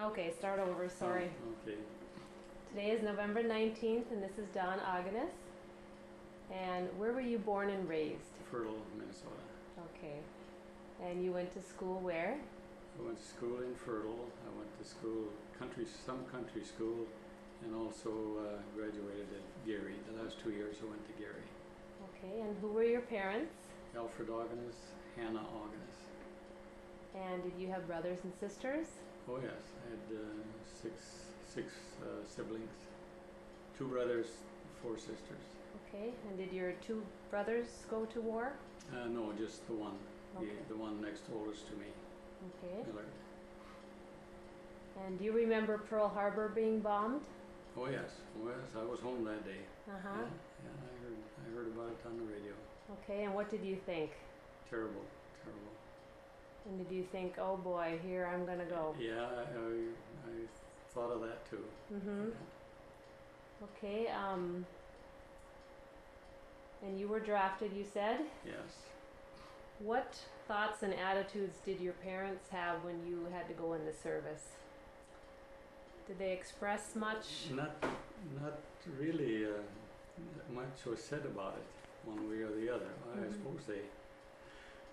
Okay, start over, sorry. Oh, okay. Today is November 19th and this is Don Aagenes. And where were you born and raised? Fertile, Minnesota. Okay. And you went to school where? I went to school in Fertile. I went to school, some country school, and also graduated at Gary. The last 2 years I went to Gary. Okay, and who were your parents? Alfred Aagenes, Hannah Aagenes. And did you have brothers and sisters? Oh yes, I had six siblings. 2 brothers, 4 sisters. Okay, and did your 2 brothers go to war? No, just the one. Okay. The one next oldest to me, Okay. Millard. And do you remember Pearl Harbor being bombed? Oh yes, I was home that day. Uh-huh. Yeah, I heard about it on the radio. Okay, and what did you think? Terrible, terrible. And did you think, oh boy, here I'm gonna go? Yeah, I thought of that too. Mm-hmm. Yeah. Okay, and you were drafted, you said? Yes. What thoughts and attitudes did your parents have when you had to go in the service? Did they express much? Not really much was said about it, one way or the other. I suppose they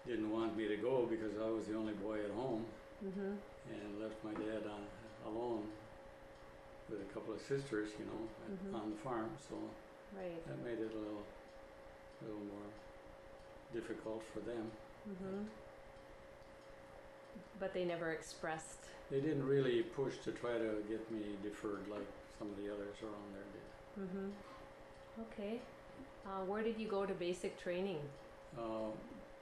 didn't want me to go because I was the only boy at home, and left my dad alone with a couple of sisters, you know, on the farm. So Right. that made it a little more difficult for them. But they never expressed. They didn't really push to try to get me deferred like some of the others around there did. Okay. Where did you go to basic training?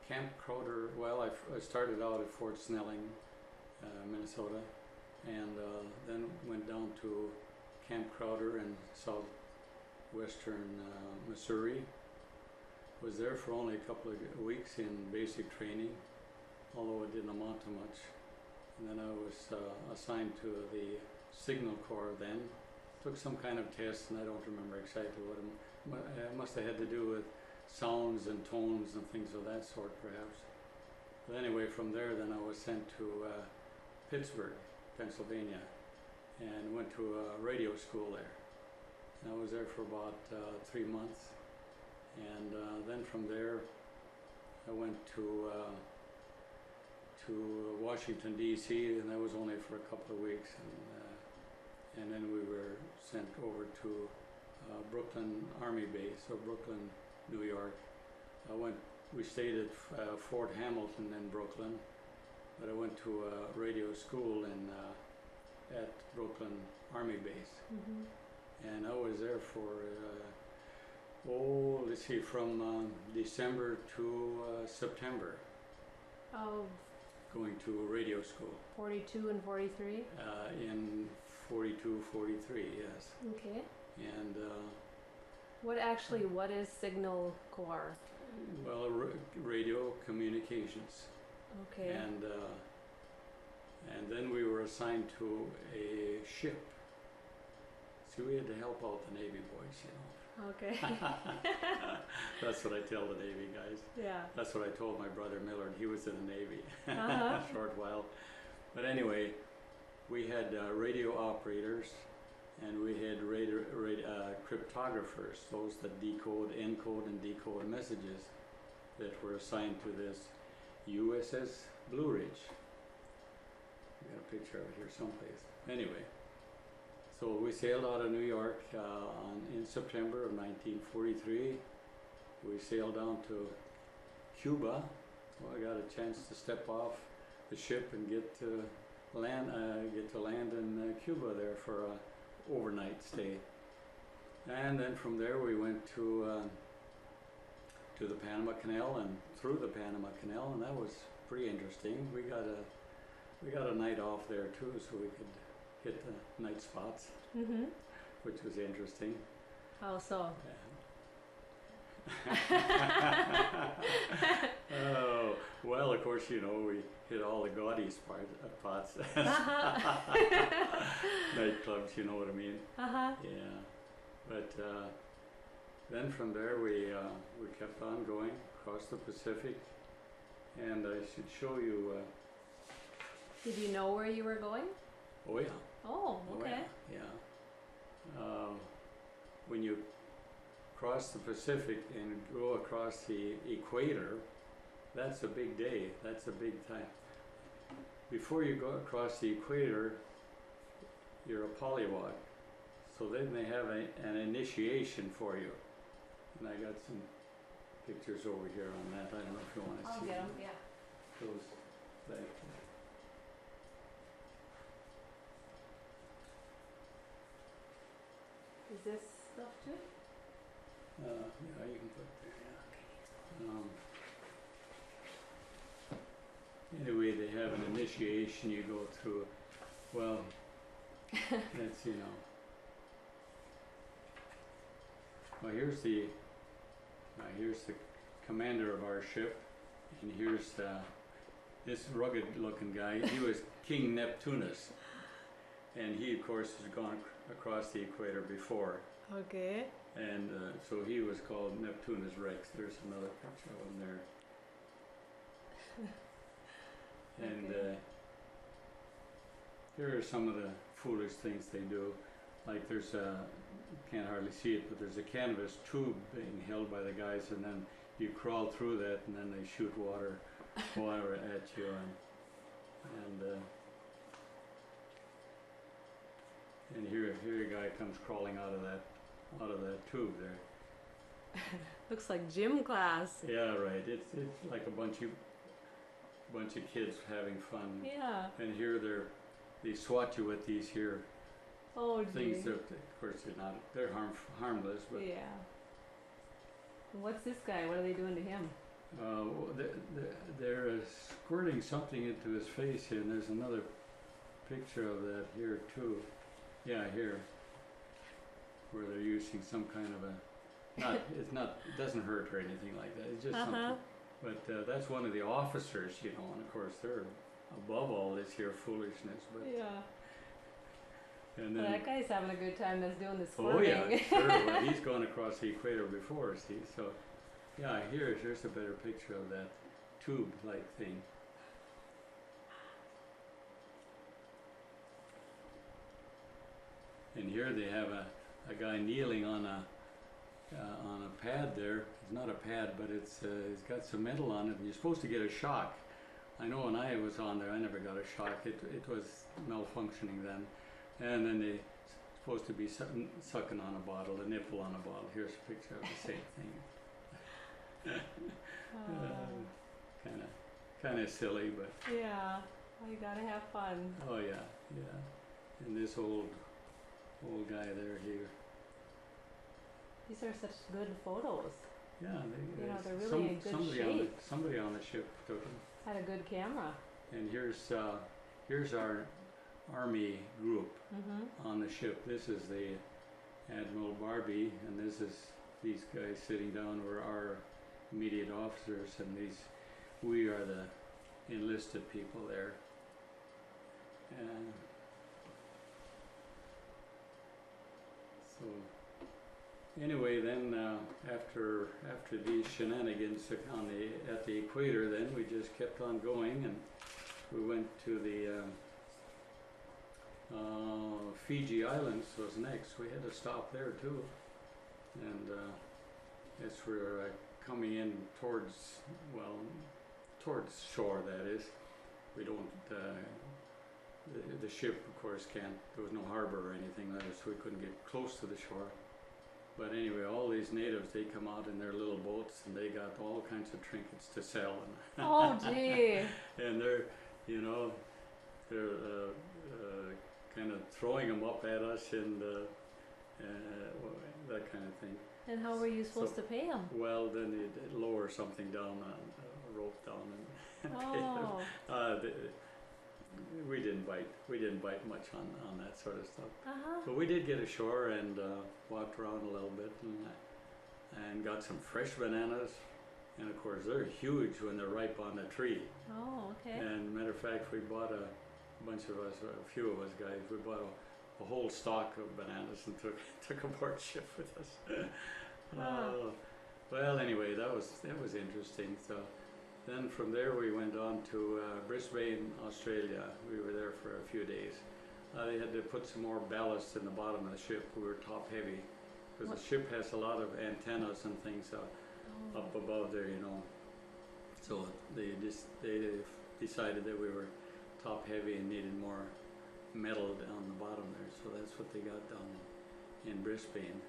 Camp Crowder, well, I started out at Fort Snelling, Minnesota, and then went down to Camp Crowder in southwestern Missouri. Was there for only a couple of weeks in basic training, although it didn't amount to much. And then I was assigned to the Signal Corps then. Took some kind of test, and I don't remember exactly what it must have had to do with sounds and tones and things of that sort, perhaps. But anyway, from there, then I was sent to Pittsburgh, Pennsylvania, and went to a radio school there. And I was there for about 3 months, and then from there, I went to Washington, D.C., and that was only for a couple of weeks, and then we were sent over to Brooklyn Army Base, or Brooklyn, New York. We stayed at Fort Hamilton in Brooklyn, but I went to a radio school at Brooklyn Army Base. And I was there for, let's see, from December to September. Oh. Going to radio school. 42 and 43? In 42, 43, yes. Okay. And what is Signal Corps? well, radio communications. Okay. And then we were assigned to a ship. So we had to help out the Navy boys, you know. Okay. That's what I tell the Navy guys. Yeah. That's what I told my brother Millard. He was in the Navy a short while. But anyway, we had radio operators, and we had cryptographers, those that encode and decode messages, that were assigned to this USS Blue Ridge. I got a picture of it here someplace. Anyway, so we sailed out of New York in September of 1943. We sailed down to Cuba. Well, I got a chance to step off the ship and get to land in Cuba there for an overnight stay. And then from there we went to the Panama Canal and through the Panama Canal, and that was pretty interesting. We got a night off there too, so we could hit the night spots, which was interesting. How so? Oh, well, of course, you know, we hit all the gaudy spots. Nightclubs, you know what I mean? Yeah. But then from there we kept on going across the Pacific, and I should show you. Did you know where you were going? Oh yeah. Oh, okay. Yeah. When you cross the Pacific and go across the equator, that's a big day. That's a big time. Before you go across the equator, you're a pollywog. So then they have an initiation for you. And I got some pictures over here on that. I don't know if you want to I'll see get them. them, yeah. Those back Is this stuff too? there. Yeah, you can put it there, yeah. Anyway, they have an initiation you go through. Well, that's, you know. Well, here's the commander of our ship, and here's this rugged-looking guy. He was King Neptunus, and he, of course, has gone across the equator before, Okay. and so he was called Neptunus Rex. There's another picture of him there. And Okay. here are some of the foolish things they do. Like there's you can't hardly see it, but there's a canvas tube being held by the guys, and then you crawl through that, and then they shoot water at you, and here a guy comes crawling out of that tube there. Looks like gym class. Yeah, right. It's like a bunch of kids having fun. Yeah. And here they swat you with these here Oh, gee. things that, of course, they're harmless, but Yeah. What's this guy? What are they doing to him? they're squirting something into his face here, and there's another picture of that here too. Yeah, here, where they're using some kind of it doesn't hurt or anything like that. It's just something. But that's one of the officers, you know, and of course they're above all this here foolishness. But Yeah. and Well, then that guy's having a good time that's doing the oh squirting. yeah, sure. Well, he's gone across the equator before, see. So yeah, here's a better picture of that tube-like thing. And here they have a guy kneeling on a pad there. It's not a pad, but it's got some metal on it, and you're supposed to get a shock. I know when I was on there, I never got a shock. It was malfunctioning then. And then they supposed to be sucking on a bottle, a nipple on a bottle. Here's a picture of the same thing. Kind of silly, but Yeah. Well, you gotta have fun. oh yeah, yeah. And this old guy there here. These are such good photos. Yeah, You know, they're really in good shape. Somebody on the ship took them. Had a good camera. And here's our army group Mm-hmm. on the ship. This is the Admiral Barbie, and these guys sitting down were our immediate officers, and we are the enlisted people there. And so anyway, then after these shenanigans at the equator, then we just kept on going, and we went to the Fiji Islands was next. We had to stop there too, and as we're coming in towards shore, that is, we don't. The ship, of course, can't. There was no harbor or anything like that, so we couldn't get close to the shore. But anyway, all these natives, they come out in their little boats, and they got all kinds of trinkets to sell. Oh, gee. And they're kind of throwing them up at us and that kind of thing. And how were you supposed to pay them? Well, then they'd lower something down, a rope down, and pay Oh. them. We didn't bite much on that sort of stuff. Uh-huh. But we did get ashore and walked around a little bit and got some fresh bananas. And of course, they're huge when they're ripe on the tree. Oh, okay. And matter of fact, we bought a few of us guys, we bought a whole stock of bananas and took aboard ship with us. Well, anyway, that was interesting. So then from there we went on to Brisbane, Australia. We were there for a few days. They had to put some more ballast in the bottom of the ship. We were top heavy because the ship has a lot of antennas and things up above there, you know. So they decided that we were top heavy and needed more metal down the bottom there. So that's what they got down in Brisbane.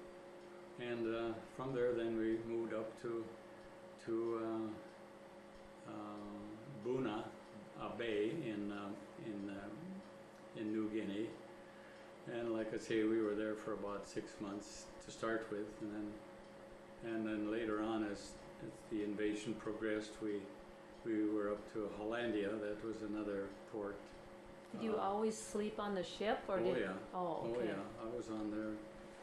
And from there, then we moved up to Buna Bay in New Guinea, and like I say, we were there for about 6 months to start with, and then later on, as the invasion progressed, we were up to Hollandia. That was another port. Did you always sleep on the ship, or Oh did? yeah. Oh, okay. Oh yeah. I was on there.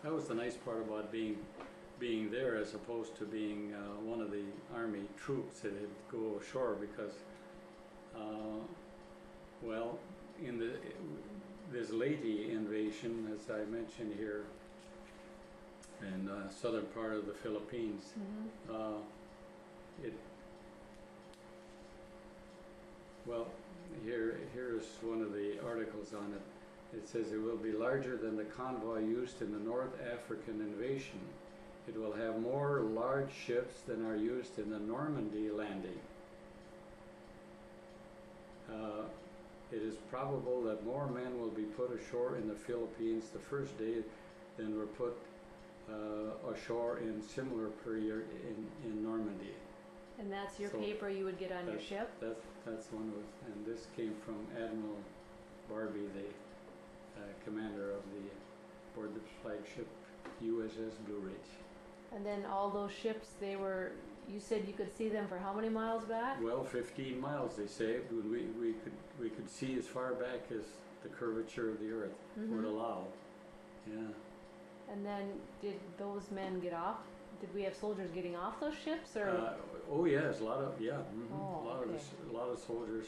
That was the nice part about being there, as opposed to being one of the army troops that had to go ashore, because well, in this Leyte invasion, as I mentioned here, in southern part of the Philippines, here's one of the articles on it. It says it will be larger than the convoy used in the North African invasion. It will have more large ships than are used in the Normandy landing. It is probable that more men will be put ashore in the Philippines the first day than were put ashore in similar period in Normandy. And that's your So paper you would get on your ship? That's one with, and this came from Admiral Barbie, the commander of the board the flagship USS Blue Ridge. And then all those ships, you said you could see them for how many miles back? Well, 15 miles they say. We could see as far back as the curvature of the earth would allow. Yeah. And then did those men get off? Did we have soldiers getting off those ships, or? Oh yes, a lot of Oh, a lot of soldiers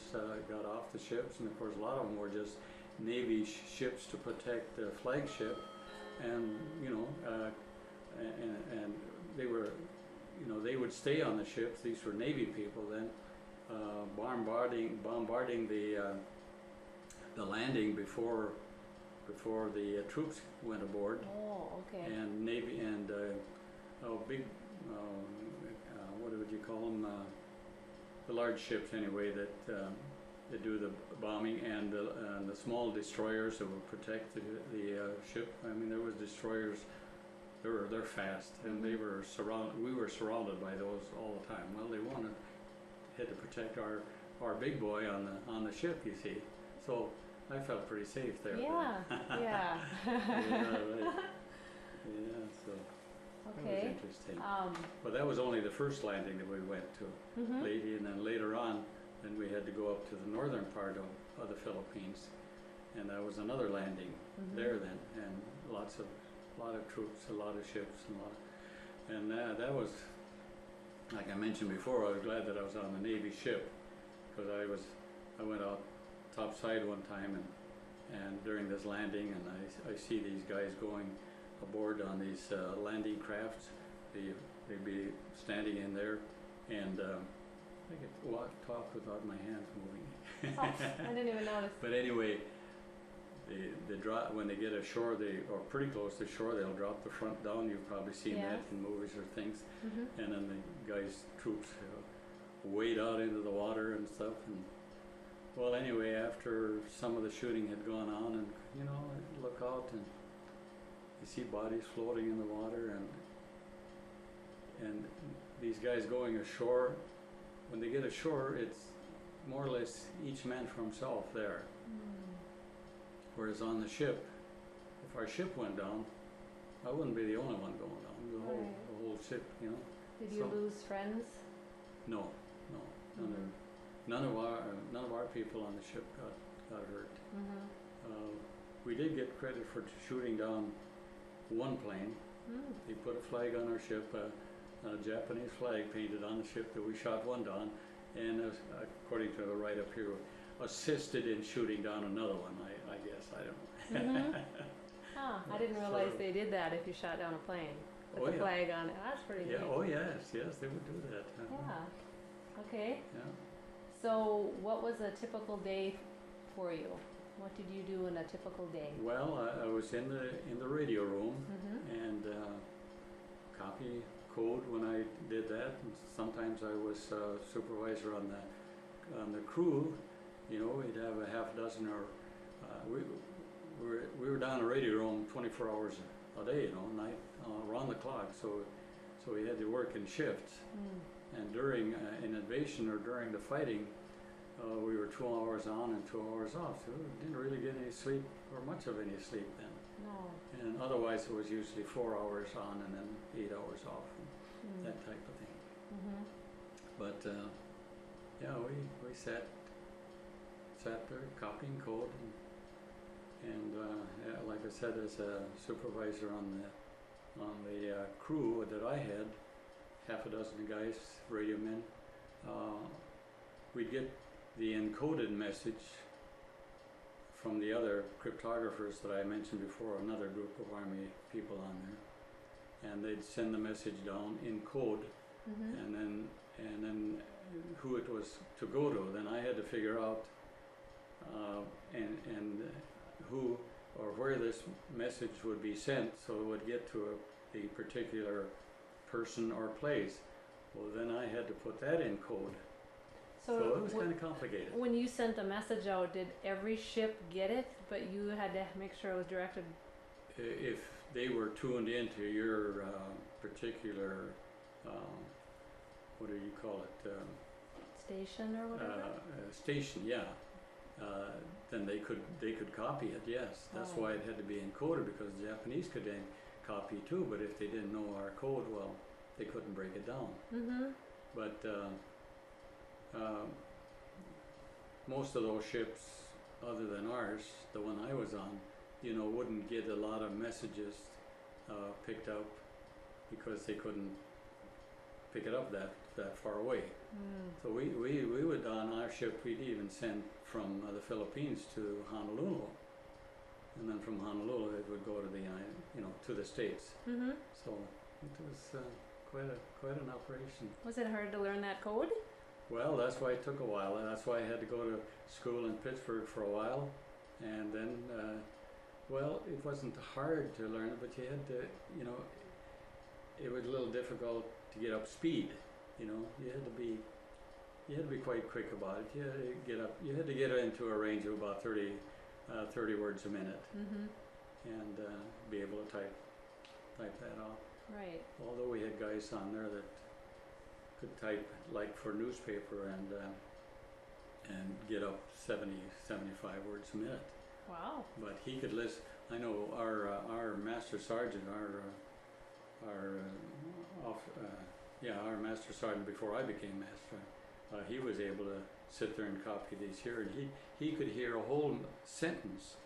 got off the ships, and of course a lot of them were just Navy ships to protect the flagship, and and they were, they would stay on the ships. These were Navy people then, bombarding the landing before the troops went aboard. Oh, okay. And Navy and big, what would you call them? The large ships anyway that do the bombing, and the small destroyers that would protect the ship. I mean, there was destroyers. They're fast, and they were surrounded. We were surrounded by those all the time. Well, they had to protect our big boy on the ship, you see. So I felt pretty safe there. Yeah, yeah. Right. Yeah, so that was Okay. interesting. But But that was only the first landing that we went to, Leyte, and then later on, then we had to go up to the northern part of the Philippines, and that was another landing there then, and a lot of troops, a lot of ships, and that was, like I mentioned before, I was glad that I was on the Navy ship, because I went out topside one time, and during this landing, and I see these guys going aboard on these landing crafts. They'd be standing in there, and I could talk without my hands moving. oh, I didn't even notice. But anyway, they drop when they get ashore. Or pretty close to shore, they'll drop the front down. You've probably seen that in movies or things. And then the troops wade out into the water and stuff. And well, anyway, after some of the shooting had gone on, and I look out and you see bodies floating in the water, and these guys going ashore. When they get ashore, it's more or less each man for himself there. Whereas on the ship, if our ship went down, I wouldn't be the only one going down. The whole ship, Did you lose friends? No. None of our people on the ship got hurt. We did get credit for shooting down one plane. They put a flag on our ship, a Japanese flag painted on the ship, that we shot one down, and according to the write up here, assisted in shooting down another one. I guess, I don't know. I didn't realize they did that if you shot down a plane with a flag on it. That's pretty neat. Oh yes, they would do that. Yeah. Okay. Yeah. So what was a typical day for you What did you do in a typical day? Well, I was in the radio room Mm-hmm. and copy code when I did that. And sometimes I was supervisor on the crew. You know, we'd have a half dozen or we were down in the radio room 24 hours a day. You know, night around the clock. So we had to work in shifts. And during an invasion or during the fighting, we were 2 hours on and 2 hours off. So we didn't really get any sleep or much of any sleep then. No. And otherwise it was usually 4 hours on and then 8 hours off, and that type of thing. Mm-hmm. But yeah, we sat there copying code, and yeah, like I said, as a supervisor on the crew that I had, half a dozen guys, radio men, we'd get the encoded message from the other cryptographers that I mentioned before, another group of Army people on there, and they'd send the message down in code, and then who it was to go to. Then I had to figure out and who or where this message would be sent, so it would get to the particular person or place. Well, then I had to put that in code. So it was kind of complicated. When you sent the message out, did every ship get it, but you had to make sure it was directed? If they were tuned into your particular, what do you call it? Station or whatever? Station, yeah. Then they could copy it. Yes, that's Oh. why it had to be encoded, because the Japanese could then copy too. But if they didn't know our code, well, they couldn't break it down. But most of those ships, other than ours, the one I was on, you know, wouldn't get a lot of messages picked up because they couldn't pick it up that far away. So we would, on our ship, we'd even send from the Philippines to Honolulu, and then from Honolulu it would go to the to the States. So it was quite an operation. Was it hard to learn that code? Well, that's why it took a while, and that's why I had to go to school in Pittsburgh for a while, and then, well, it wasn't hard to learn it, but you had to, you know, it was a little difficult to get up speed, you know, you had to be quite quick about it. You had to get into a range of about 30 words a minute, and be able to type that off. Right. Although we had guys on there that could type, like for newspaper, and get up 70, 75 words a minute. Wow. But he could listen. I know our master sergeant, our master sergeant before I became master, he was able to sit there and copy these here, and he could hear a whole sentence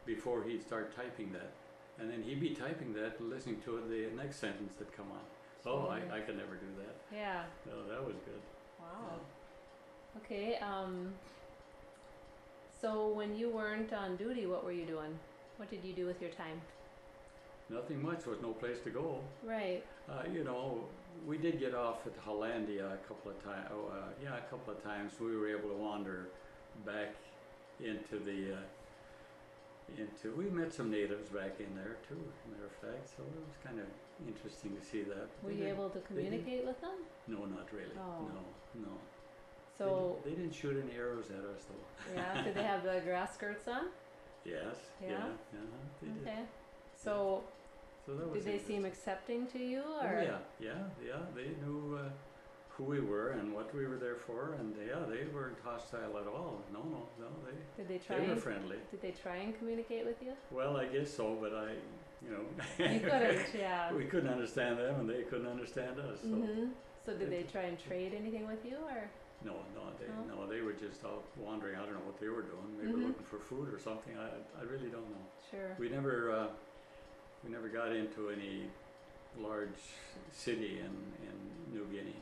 before he'd start typing that, and then he'd be typing that, listening to it, the next sentence that come on. Oh, I could never do that. Yeah. No, that was good. Wow. Okay. So when you weren't on duty, what were you doing? What did you do with your time? Nothing much. There was no place to go. Right. You know, we did get off at Hollandia a couple of times. A couple of times we were able to wander back into the. We met some natives back in there too, as a matter of fact. So it was kind of interesting to see that. Were you able to communicate with them? No, not really. Oh. No. So. They didn't shoot any arrows at us though. Yeah. Did they have the grass skirts on? Yes. Yeah? They did. Okay. So. So that was Did they seem accepting to you, or? Oh, yeah. They knew who we were and what we were there for, and they weren't hostile at all. No. Did they try? They were and, friendly. Did they try and communicate with you? Well, I guess so, but You couldn't, yeah. We couldn't understand them, and they couldn't understand us. So. So did they try and trade anything with you, or? No, they were just out wandering. I don't know what they were doing. Maybe looking for food or something. I really don't know. Sure. We never got into any large city in New Guinea.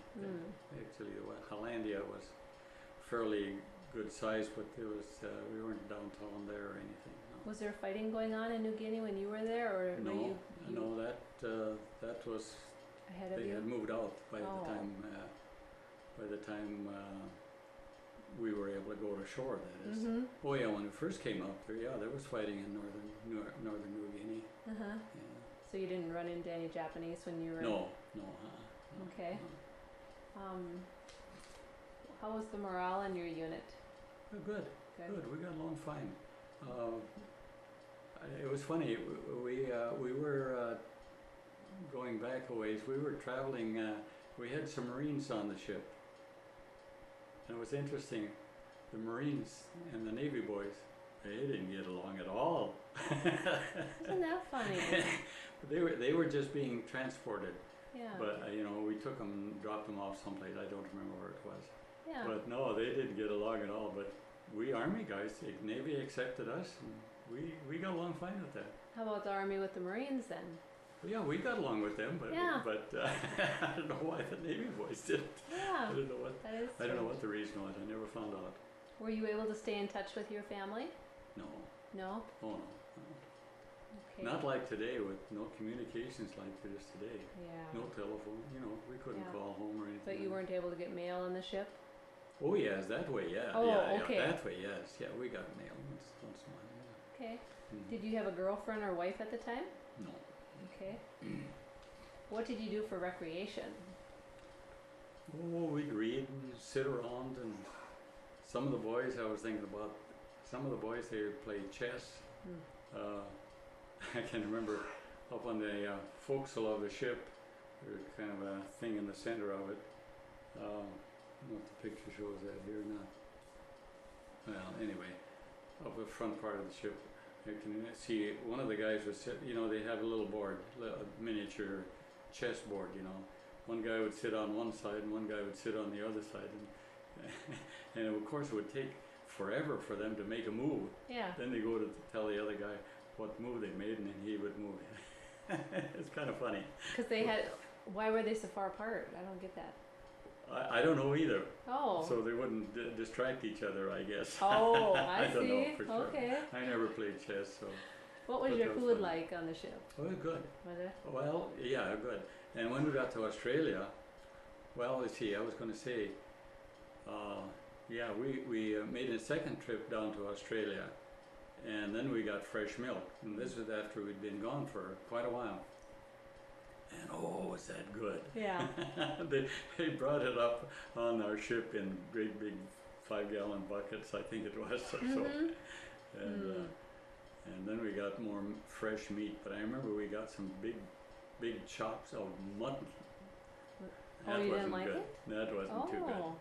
Actually, Hollandia was fairly good size, but we weren't downtown there or anything. No. Was there fighting going on in New Guinea when you were there, or were you No, that was ahead of they you? had moved out by Oh. the time we were able to go to shore, that is. Mm-hmm. Oh yeah, when we first came up there, yeah, there was fighting in northern New Guinea. Uh-huh. Yeah. So you didn't run into any Japanese when you were... No. Okay. How was the morale in your unit? Oh, good. We got along fine. It was funny. We were going back a ways. We were traveling. We had some Marines on the ship, and it was interesting. The Marines and the Navy boys, they didn't get along at all. Isn't that funny? They were just being transported. Yeah. But we took them, dropped them off someplace. I don't remember where it was. Yeah. But no, they didn't get along at all. But we Army guys, the Navy accepted us, and we got along fine with that. How about the Army with the Marines then? Well, yeah, we got along with them, but Yeah. I don't know why the Navy boys didn't. Yeah. I don't know what. That is I don't know strange. what the reason was. I never found out. Were you able to stay in touch with your family? No. No? Oh no. Okay. Not like today, with no communications like there is today. Yeah. No telephone. We couldn't Yeah. call home or anything. But you weren't able to get mail on the ship? Oh yes, that way, yeah. Oh, yeah, okay. Yeah, that way, yes. Yeah, we got mail once in a while. Yeah. Okay. Mhm. Did you have a girlfriend or wife at the time? No. Okay. What did you do for recreation? Oh, we'd read and sit around, and some of the boys, I was thinking about, some of the boys, they would play chess. I can remember up on the forecastle of the ship, there's kind of a thing in the center of it. I don't know if the picture shows that here or not. Well, anyway, up the front part of the ship, you can see one of the guys was sit, they have a little board, a miniature chess board, One guy would sit on one side and one guy would sit on the other side, and of course it would take forever for them to make a move. Yeah. Then they go to tell the other guy what move they made, and then he would move. It's kind of funny. Because they had... Why were they so far apart? I don't get that. I don't know either. Oh. So they wouldn't distract each other, I guess. Oh, I don't see. know for sure. Okay. I never played chess, so. What was But your that was food fun. like on the ship? Oh, good. Was it? Well, yeah, good. And when we got to Australia, well, let's see, I was going to say, yeah, we made a second trip down to Australia, and then we got fresh milk. And this was after we'd been gone for quite a while. And oh, was that good? Yeah. They brought it up on our ship in great big 5-gallon buckets, I think it was. So, Mhm. and then we got more fresh meat. But I remember we got some big chops of mutton. Oh, you didn't wasn't like good. it? That wasn't too good. Oh.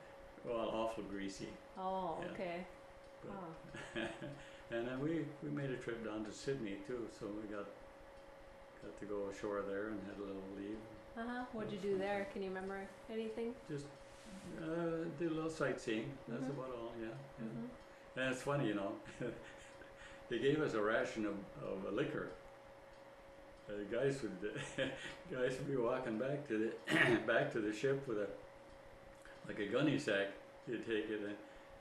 Well, awful greasy. Oh, Yeah. okay. But- Oh. And then we made a trip down to Sydney too, so we got to go ashore there and had a little leave. Uh-huh. What'd you do there? Can you remember anything? Just did a little sightseeing. That's Mhm. about all. Yeah. Yeah. Mm-hmm. And it's funny, they gave us a ration of liquor. Guys would be walking back to the back to the ship with a gunny sack. You take it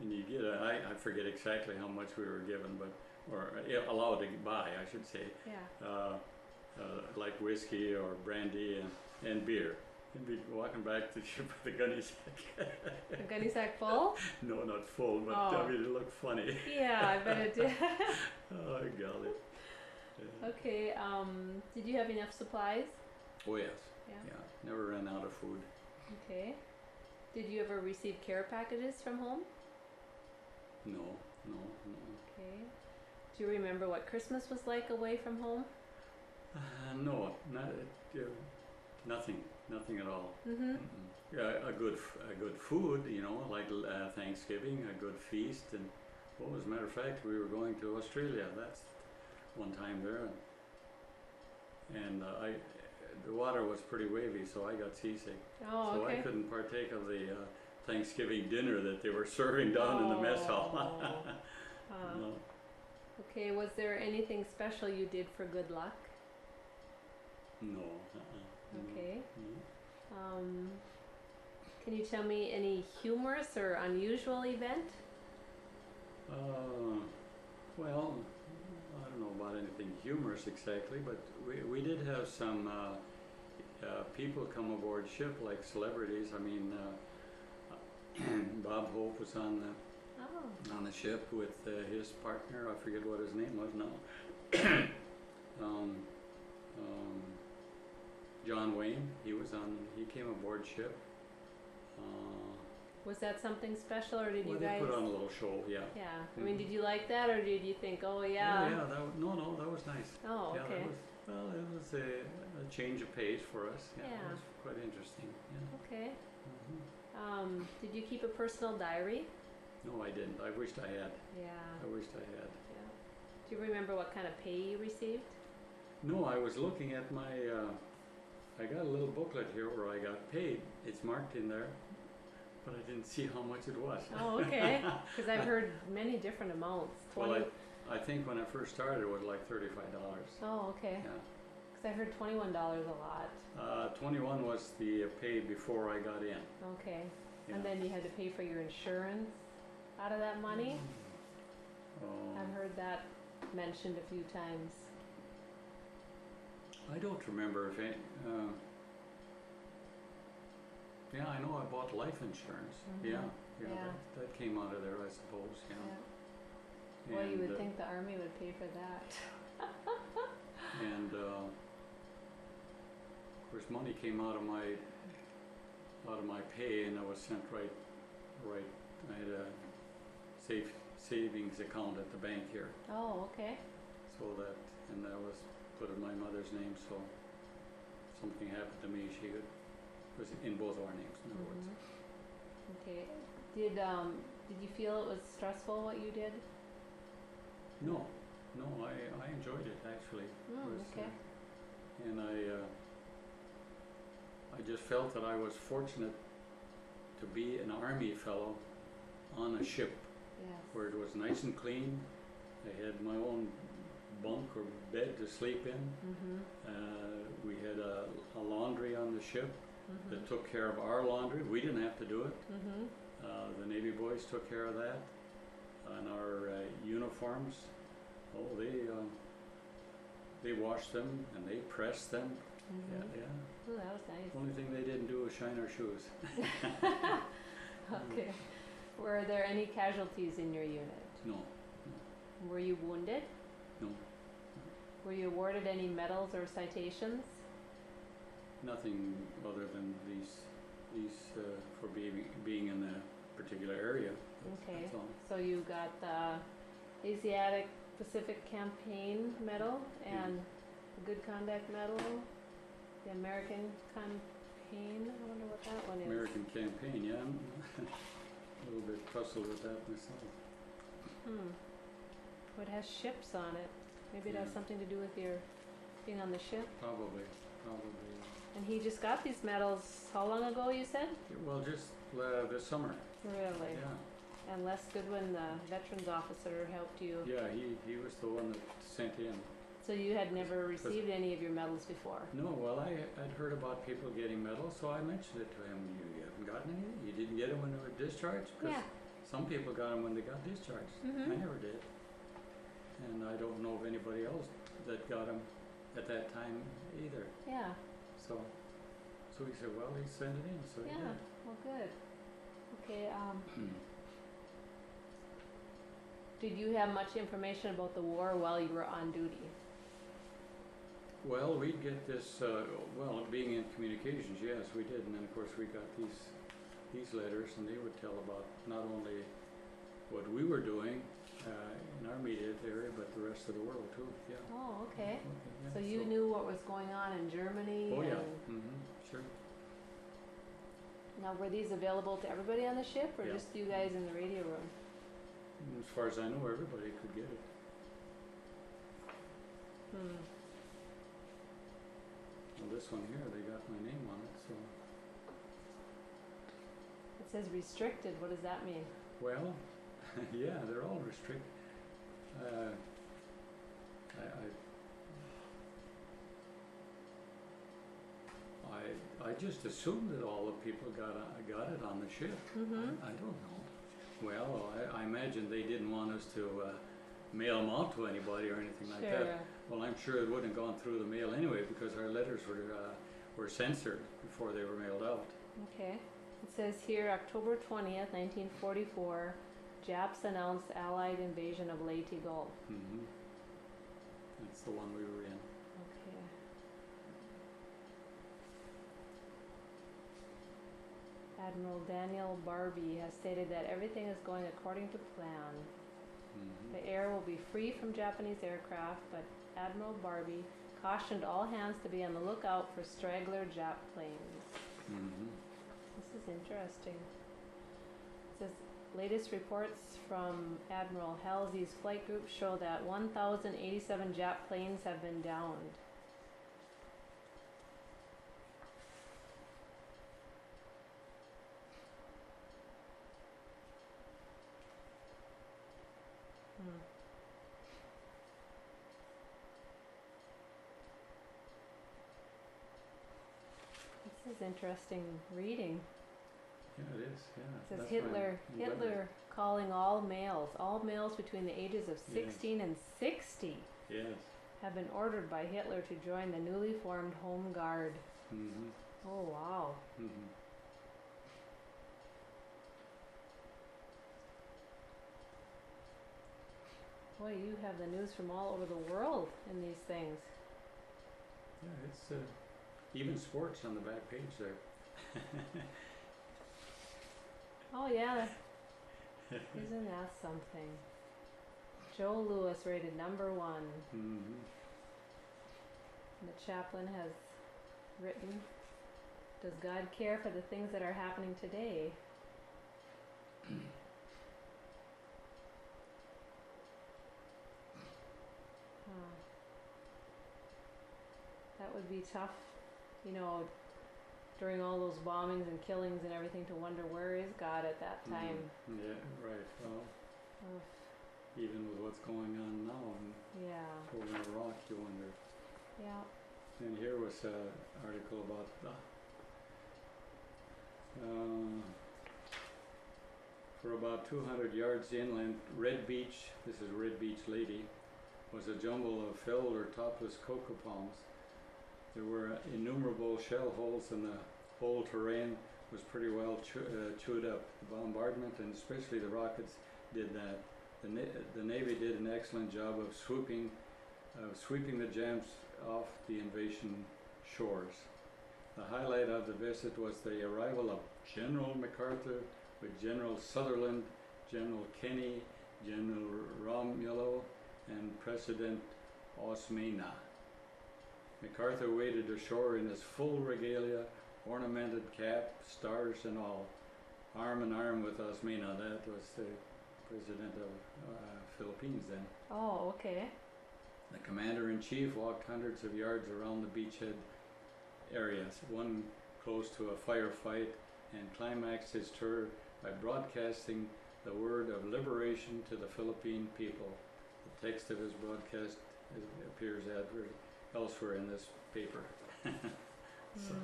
and you get I forget exactly how much we were given, or allowed to buy, I should say. Yeah. Like whiskey or brandy and beer. And be walking back to the ship with a gunny sack. A gunny sack full? No, not full, but Oh. I mean, it looked funny. Yeah, I bet it did. Oh, golly. Yeah. Okay. Did you have enough supplies? Oh, yes. Yeah. Yeah, never ran out of food. Okay. Did you ever receive care packages from home? No. Okay. Do you remember what Christmas was like away from home? No, nothing at all. Mm-hmm. Mm-mm. Yeah, a good food, like Thanksgiving, a good feast, and well, as a matter of fact, we were going to Australia. That's one time there, and the water was pretty wavy, so I got seasick. Oh, So okay. I couldn't partake of the Thanksgiving dinner that they were serving down in the mess hall. No. Okay, was there anything special you did for good luck? No. Okay. No. Can you tell me any humorous or unusual event? Well, I don't know about anything humorous exactly, but we did have some people come aboard ship, like celebrities. I mean, Bob Hope was on Oh. on the ship with his partner. I forget what his name was now. um, John Wayne. He came aboard ship. Was that something special, or did Well, you they guys? put on a little show, yeah. Yeah. I mean, did you like that, or did you think, oh yeah? Yeah, no, that was nice. Oh, Yeah, okay. it was a change of pace for us. Yeah, Yeah. it was quite interesting. Yeah. Okay. hmm Did you keep a personal diary? No, I didn't. I wished I had. Yeah. I wished I had. Yeah. Do you remember what kind of pay you received? No, I was looking at my. I got a little booklet here where I got paid. It's marked in there, but I didn't see how much it was. Oh, okay. Because I've heard many different amounts. 20. Well, I think when I first started it was like $35. Oh, okay. Yeah. Because I heard $21 a lot. 21 was the pay before I got in. Okay. Yeah. And then you had to pay for your insurance out of that money. Oh. I've heard that mentioned a few times. I don't remember if any. Yeah, I know I bought life insurance. Mhm. Yeah, Yeah. that came out of there, I suppose. Yeah. Yeah. Well, you would And, think the Army would pay for that. And of course, money came out of my pay, and it was sent right. I had a savings account at the bank here, Oh, okay. and that was put in my mother's name. So if something happened to me, she was in both our names. In other words. Mhm. Okay. Did you feel it was stressful what you did? No, I enjoyed it actually. Mm, okay. And I just felt that I was fortunate to be an Army fellow on a ship Yes. where it was nice and clean. I had my own bunk or bed to sleep in. Mhm. We had a laundry on the ship Mhm. that took care of our laundry. We didn't have to do it. Mhm. The Navy boys took care of that. And our uniforms, they washed them and they pressed them. Mhm. Yeah. Ooh, that was nice. Only thing they didn't do was shine our shoes. Okay. Were there any casualties in your unit? No, Were you wounded? no, Were you awarded any medals or citations? nothing other than these for being in the particular area. Okay. That's all. So you got the Asiatic-Pacific Campaign Medal and the Good Conduct Medal, the American Campaign. I wonder what that one is. American campaign, yeah. I'm a little bit puzzled with that myself. Well, it has ships on it. Maybe it has Yeah. something to do with your being on the ship. Probably. And he just got these medals how long ago, you said? Well, just this summer. Really? Yeah. And Les Goodwin, the veterans officer, helped you. Yeah, he was the one that sent in. So you had never received any of your medals before? No, well, I'd heard about people getting medals, so I mentioned it to him. You haven't gotten any? You didn't get them when they were discharged? Because Yeah. some people got them when they got discharged. Mhm. I never did. And I don't know of anybody else that got them at that time either. Yeah. So he said, well, he sent it in, so he Yeah. Well, good. Okay. did. Did you have much information about the war while you were on duty? Well, we'd get this, being in communications, yes, we did. And then, of course, we got these letters, and they would tell about not only what we were doing in our immediate area, but the rest of the world, too. Yeah. Oh, okay. Yeah, So you knew what was going on in Germany? Oh, yeah. and- Sure. Now, were these available to everybody on the ship, or Yeah. just you guys in the radio room? As far as I know, everybody could get it. Well, this one here, they got my name on it, so. It says restricted. What does that mean? Well, yeah, they're all restricted. I just assumed that all the people got it on the ship. Mm-hmm. I don't know. Well, I imagine they didn't want us to mail them out to anybody or anything like Sure. that. Well, I'm sure it wouldn't have gone through the mail anyway because our letters were censored before they were mailed out. Okay. It says here October 20th, 1944 Japs announced Allied invasion of Leyte Gulf. Mm-hmm. That's the one we were in. Okay. Admiral Daniel Barbie has stated that everything is going according to plan. Mm-hmm. The air will be free from Japanese aircraft, but Admiral Barbie cautioned all hands to be on the lookout for straggler Jap planes. Mm-hmm. This is interesting. It says latest reports from Admiral Halsey's flight group show that 1,087 Jap planes have been downed. This is interesting reading. Yeah, it is. Yeah. It says That's Hitler why I'm glad calling all males between the ages of 16 and 60 Yes. have been ordered by Hitler to join the newly formed Home Guard. Mm-hmm. Oh wow. Mm-hmm. Boy, you have the news from all over the world in these things. Yeah, it's even sports on the back page there. Oh yeah. Isn't that something? Joe Louis rated number 1. Mm-hmm. And the chaplain has written, does God care for the things that are happening today? That would be tough, you know, during all those bombings and killings and everything, to wonder where is God at that time. Yeah, right. Well, Ugh, even with what's going on now and yeah, over in Iraq, you wonder. yeah. And here was an article about for about 200 yards inland, Red Beach, this is Red Beach Lady, was a jumble of felled or topless cocoa palms. There were innumerable shell holes, and the whole terrain was pretty well chewed up. The bombardment, and especially the rockets, did that. The Navy did an excellent job of sweeping the jams off the invasion shores. The highlight of the visit was the arrival of General MacArthur with General Sutherland, General Kenny, General Romulo, and President Osmeña. MacArthur waded ashore in his full regalia, ornamented cap, stars and all, arm in arm with Osmeña. That was the president of Philippines then. Oh, okay. The commander-in-chief walked hundreds of yards around the beachhead areas, one close to a firefight, and climaxed his tour by broadcasting the word of liberation to the Philippine people. The text of his broadcast appears elsewhere in this paper. So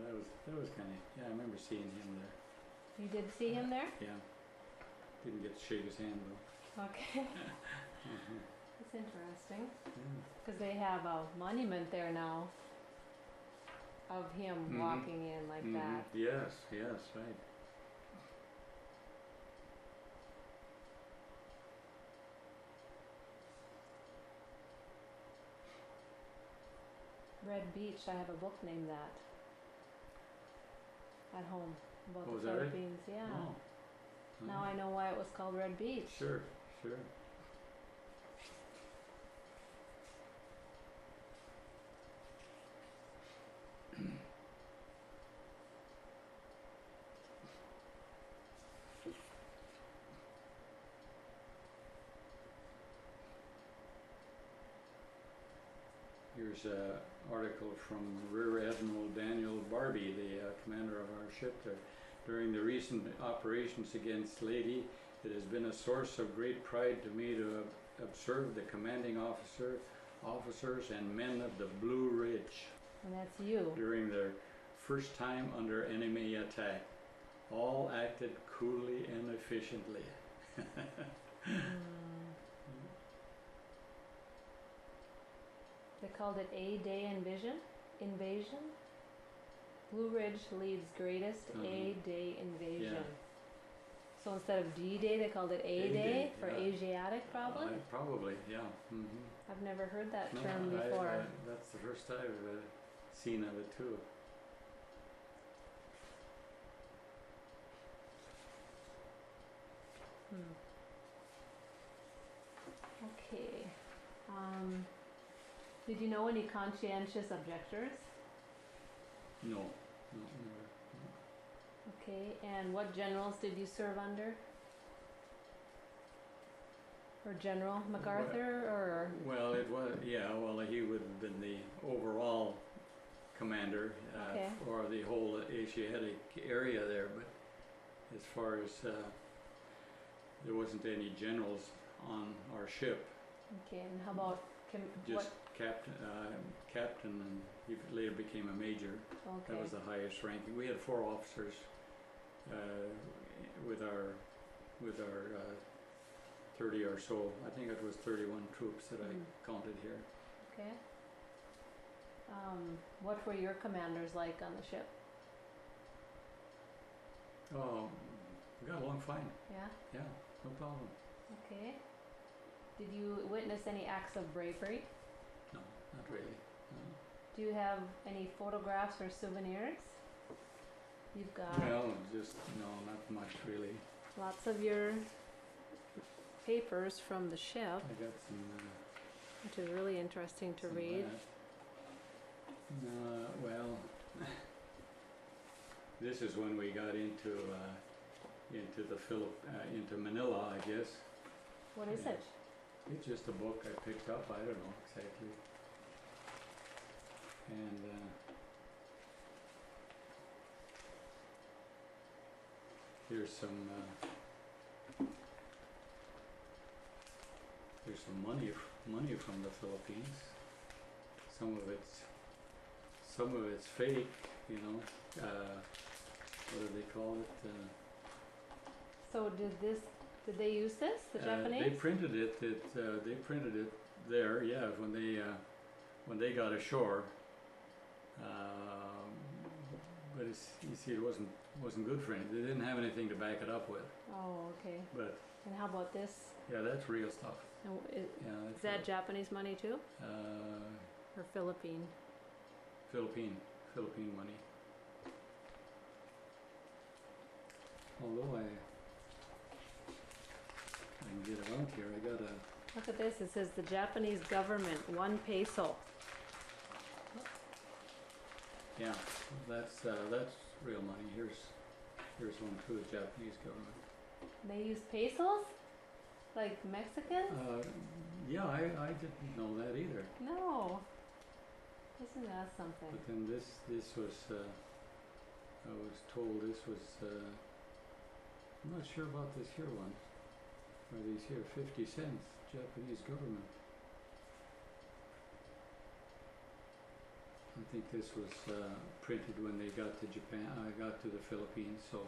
that was kind of, yeah, I remember seeing him there. You did see him there? Yeah. Didn't get to shake his hand though. Okay. Mm-hmm. That's interesting. Yeah. Because they have a monument there now of him walking in like that. Yes, yes, right. Red Beach, I have a book named that at home about Oh, is the that right? Philippines. Yeah. Oh. Now I know why it was called Red Beach. Sure, sure. Here's an article from Rear Admiral Daniel Barbie, the commander of our ship there. During the recent operations against Leyte, it has been a source of great pride to me to observe the commanding officers and men of the Blue Ridge And that's you. during their first time under enemy attack. All acted coolly and efficiently. They called it A-Day Invasion. Blue Ridge leads greatest A-Day invasion. So instead of D-Day, they called it A-Day A-Day, for yeah. Asiatic, probably? Probably, yeah. I've never heard that No, term before. that's the first I've seen of it too. Okay. Did you know any conscientious objectors? No, never. Okay, and what generals did you serve under? Or General MacArthur, or? Well, it was, yeah, well, he would have been the overall commander Okay. for the whole Asiatic area there, but as far as, there wasn't any generals on our ship, Okay, and how about just captain, and he later became a major. Okay. That was the highest ranking. We had 4 officers with our 30 or so. I think it was 31 troops that I counted here. Okay. What were your commanders like on the ship? Oh, we got along fine. Yeah? Yeah, no problem. Okay. Did you witness any acts of bravery? No, not really. No. Do you have any photographs or souvenirs? You've got Well, just no, not much really. lots of your papers from the ship, I got some. which is really interesting to some read. Well, this is when we got into into Manila, I guess. What is Yeah. it? It's just a book I picked up. I don't know exactly. And here's some money from the Philippines. Some of it's fake, you know. What do they call it? So did they use this, the Japanese? They printed it. They printed it there. Yeah, when they got ashore. But you see, it wasn't good for anything. They didn't have anything to back it up with. Oh, okay. But And how about this? yeah, that's real stuff. And Yeah, is that's that real. Japanese money too? Or Philippine? Philippine money. Although I can get it out here. I got a. Look at this, it says the Japanese government, 1 peso. Yeah, that's real money. Here's one to the Japanese government. They use pesos? Like Mexican? Yeah, I didn't know that either. No. Isn't that something? But then this was I was told this was I'm not sure about this here one. Are these here 50 cents Japanese government? I think this was printed when they got to Japan. I got to the Philippines, so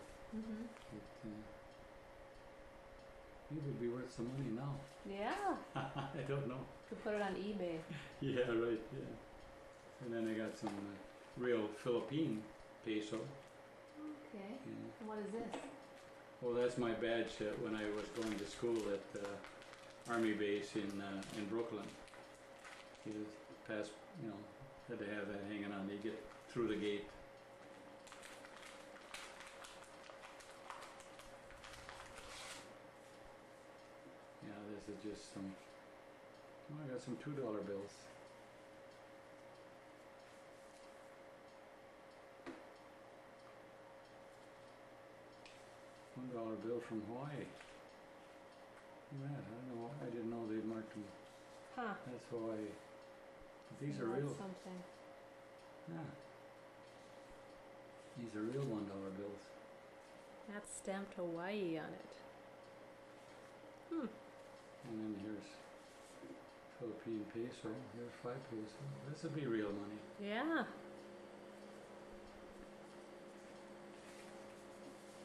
it would be worth some money now. Yeah. I don't know. Could put it on eBay. Yeah, right. Yeah. And then I got some real Philippine peso. Okay. Yeah. And what is this? Well, that's my badge when I was going to school at Army base in Brooklyn. You just pass, you know, had to have that hanging on. You get through the gate. Yeah, this is just some. Oh, I got some $2 bills. $1 bill from Hawaii. Man, I don't know. I didn't know they'd marked them. Huh. That's Hawaii. These So are that's real. something. Yeah. These are real $1 bills. That's stamped Hawaii on it. And then here's Philippine peso. Here's 5 peso. This would be real money. Yeah.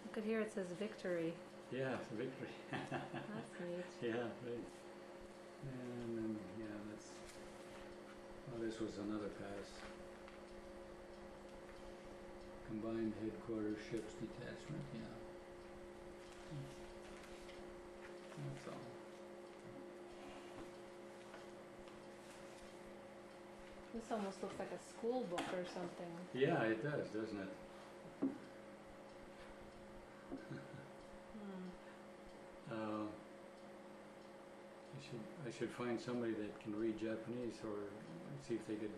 Look at here, it says victory. Yeah, victory. That's neat. Yeah, right. And then, yeah, that's. Oh, this was another pass. Combined Headquarters Ships Detachment, yeah. So This almost looks like a school book or something. yeah, it does, doesn't it? Hmm. I should find somebody that can read Japanese, or see if they could.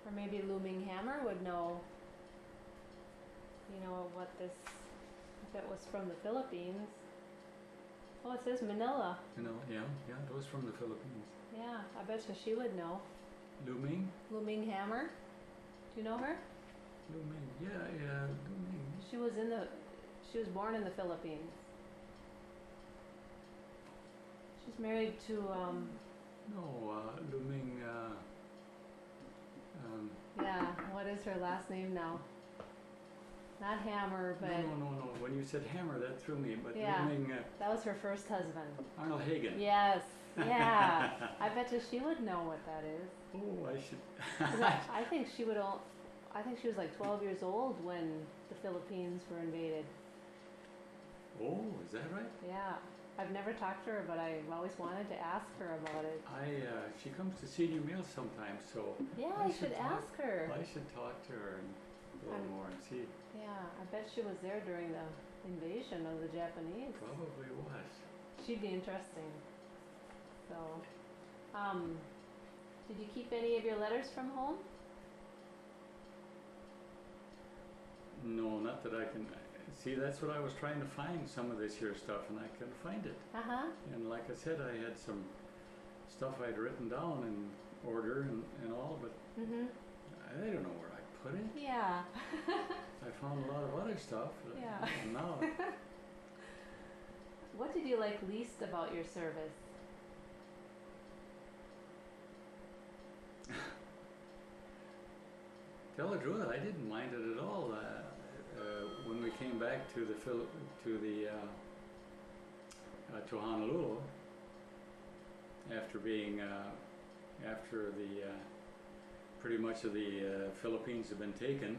Or maybe Looming Hammer would know, what this, if it was from the Philippines. Oh, it says Manila. Yeah, it was from the Philippines. Yeah, I bet you she would know. Looming? Looming Hammer. Do you know her? Looming, yeah, Looming. She was born in the Philippines. She's married to, Looming, yeah, what is her last name now? Not Hammer, but No. When you said Hammer, that threw me, but Yeah. Looming, that was her first husband. Arnold Hagen. Yes, yeah. I bet you she would know what that is. Oh, I should. 'Cause I think she would I think she was like 12 years old when the Philippines were invaded. Oh, is that right? Yeah. I've never talked to her, but I've always wanted to ask her about it. She comes to senior meals sometimes, so Yeah, I you should should talk- ask her. I should talk to her and a little more and see. Yeah, I bet she was there during the invasion of the Japanese. Probably was. She'd be interesting. So, did you keep any of your letters from home? No, not that I can. See, that's what I was trying to find, some of this here stuff, and I couldn't find it. Uh-huh. And like I said, I had some stuff I'd written down in order and all, but Mm-hmm. I don't know where I put it. Yeah. I found a lot of other stuff. Yeah. And now, What did you like least about your service? tell the truth, I didn't mind it at all. When we came back to to Honolulu, after being after the pretty much of the Philippines had been taken,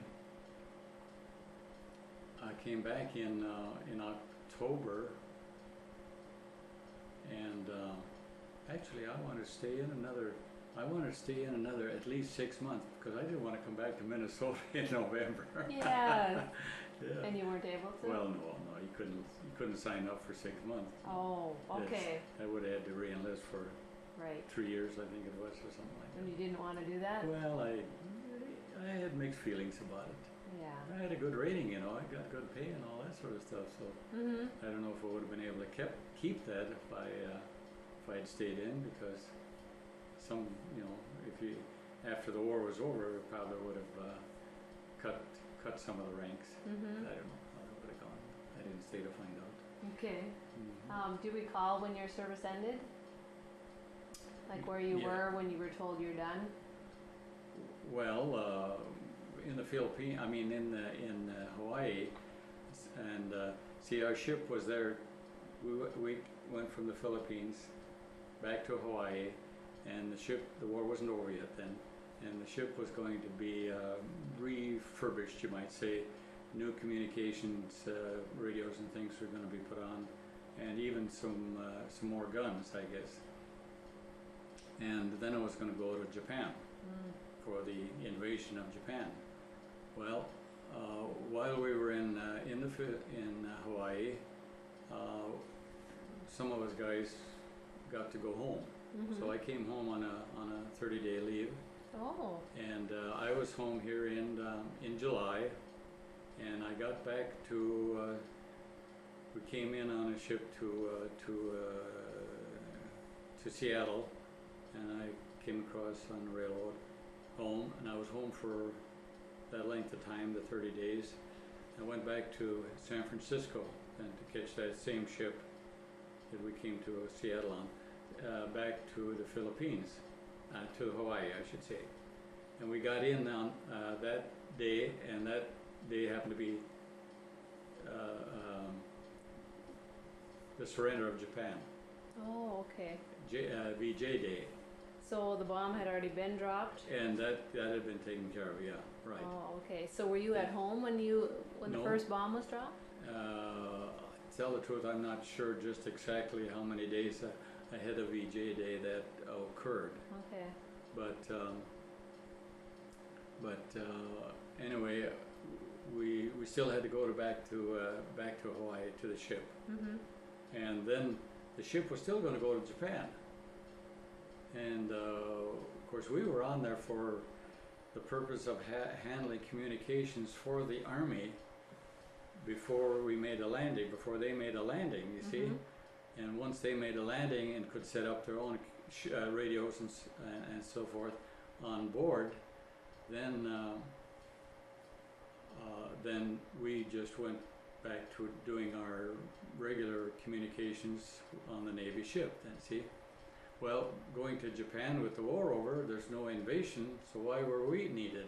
I came back in October, and actually I wanted to stay in another at least 6 months, because I didn't want to come back to Minnesota in November. Yes. Yeah. And you weren't able to? Well, no, you couldn't sign up for 6 months. Oh, okay. I would have had to re-enlist for Right. 3 years, I think it was, or something like And that. you didn't want to do that? Well, I had mixed feelings about it. Yeah. I had a good rating, I got good pay and all that sort of stuff. So Mm-hmm. I don't know if I would have been able to keep that if I'd stayed in, because some, after the war was over, it probably would have cut some of the ranks. Mm-hmm. I don't know how it would have gone. I didn't stay to find out. Okay. Mhm. Do you recall when your service ended? Like where you Yeah. were when you were told you're done? Well, in the Philippines, in Hawaii, and see, our ship was there. We went from the Philippines back to Hawaii, and the war wasn't over yet then, and the ship was going to be refurbished, you might say. New communications radios and things were going to be put on, and even some more guns, I guess. And then I was going to go to Japan for the invasion of Japan. Well, while we were in Hawaii, some of us guys got to go home. Mm-hmm. So I came home on a 30-day leave, Oh. and I was home here in July, and I got back to. We came in on a ship to Seattle, and I came across on the railroad home, and I was home for that length of time, the 30 days. I went back to San Francisco and to catch that same ship that we came to Seattle on, back to the Philippines, to Hawaii, I should say. And we got in on that day, and that day happened to be the surrender of Japan, Oh, okay. VJ Day. So the bomb had already been dropped? And that had been taken care of, yeah, right. Oh, okay. So were you at home when the No. first bomb was dropped? Let's tell the truth, I'm not sure just exactly how many days ahead of VJ Day that occurred. Okay. But anyway, we still had to go back to Hawaii to the ship, and then the ship was still going to go to Japan. And of course, we were on there for the purpose of handling communications for the Army before we made a landing, before they made a landing, you see. And once they made a landing and could set up their own radios and so forth on board, then we just went back to doing our regular communications on the Navy ship then, see. Well, going to Japan with the war over, there's no invasion, so why were we needed?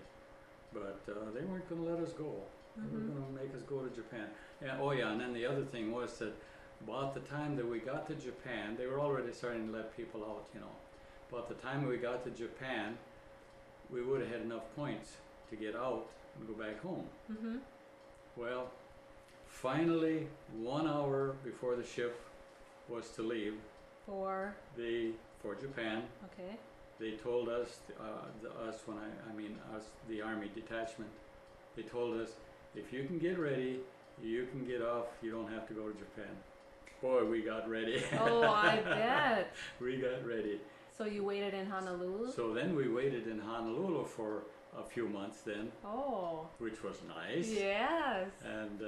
But they weren't going to let us go. They were going to make us go to Japan. And, oh yeah, and then the other thing was that about the time that we got to Japan, they were already starting to let people out, you know. About the time we got to Japan, we would have had enough points to get out and go back home. Well, finally, 1 hour before the ship was to leave, for Japan, they told us, us, the Army detachment, they told us, if you can get ready, you can get off, you don't have to go to Japan. Boy, we got ready. Oh, I bet. We got ready. So you waited in Honolulu? So then we waited in Honolulu for a few months then. Oh. Which was nice. Yes. And